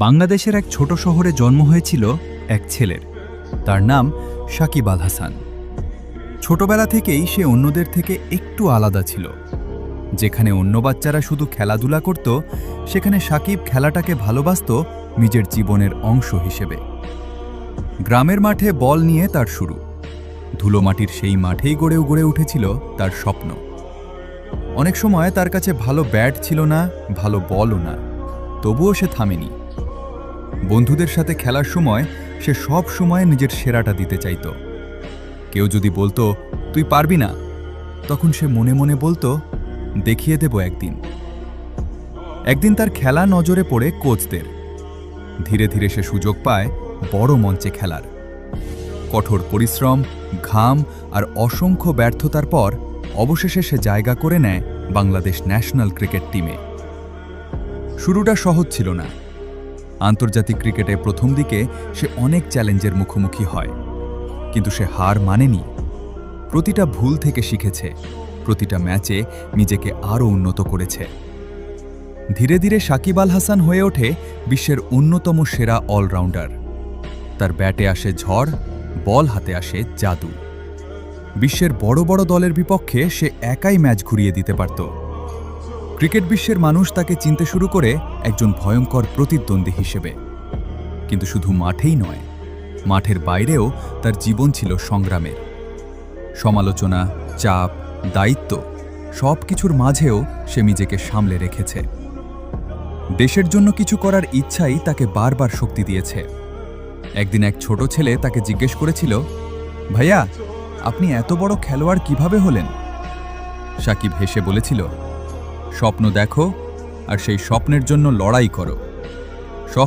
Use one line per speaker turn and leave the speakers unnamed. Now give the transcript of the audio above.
বাংলাদেশের এক ছোট শহরে জন্ম হয়েছিল এক ছেলের। তার নাম সাকিব আল হাসান। ছোটবেলা থেকেই সে অন্যদের থেকে একটু আলাদা ছিল। যেখানে অন্য বাচ্চারা শুধু খেলাধুলা করত, সেখানে সাকিব খেলাটাকে ভালোবাসত নিজের জীবনের অংশ হিসেবে। গ্রামের মাঠে বল নিয়ে তার শুরু। ধুলো মাটির সেই মাঠেই গড়ে উঠেছিল তার স্বপ্ন। অনেক সময় তার কাছে ভালো ব্যাট ছিল না, ভালো বলও না, তবুও সে থামেনি। বন্ধুদের সাথে খেলার সময় সে সব সময় নিজের সেরাটা দিতে চাইত। কেউ যদি বলতো তুই পারবি না, তখন সে মনে মনে বলতো দেখিয়ে দেব একদিন। একদিন তার খেলা নজরে পড়ে কোচদের। ধীরে ধীরে সে সুযোগ পায় বড় মঞ্চে খেলার। কঠোর পরিশ্রম, ঘাম আর অসংখ্য ব্যর্থতার পর অবশেষে সে জায়গা করে নেয় বাংলাদেশ ন্যাশনাল ক্রিকেট টিমে। শুরুটা সহজ ছিল না। আন্তর্জাতিক ক্রিকেটে প্রথম দিকে সে অনেক চ্যালেঞ্জের মুখোমুখি হয়, কিন্তু সে হার মানেনি। প্রতিটা ভুল থেকে শিখেছে, প্রতিটা ম্যাচে নিজেকে আরও উন্নত করেছে। ধীরে ধীরে সাকিব আল হাসান হয়ে ওঠে বিশ্বের অন্যতম সেরা অলরাউন্ডার। তার ব্যাটে আসে ঝড়, বল হাতে আসে জাদু। বিশ্বের বড় বড় দলের বিপক্ষে সে একাই ম্যাচ ঘুরিয়ে দিতে পারত। ক্রিকেট বিশ্বের মানুষ তাকে চিনতে শুরু করে একজন ভয়ঙ্কর প্রতিদ্বন্দ্বী হিসেবে। কিন্তু শুধু মাঠেই নয়, মাঠের বাইরেও তার জীবন ছিল সংগ্রামের। সমালোচনা, চাপ, দায়িত্ব সব কিছুর মাঝেও সে নিজেকে সামলে রেখেছে। দেশের জন্য কিছু করার ইচ্ছাই তাকে বারবার শক্তি দিয়েছে। একদিন এক ছোট ছেলে তাকে জিজ্ঞেস করেছিল, ভাইয়া, আপনি এত বড় খেলোয়াড় কিভাবে হলেন? সাকিব হেসে বলেছিল, স্বপ্ন দেখো আর সেই স্বপ্নের জন্য লড়াই করো।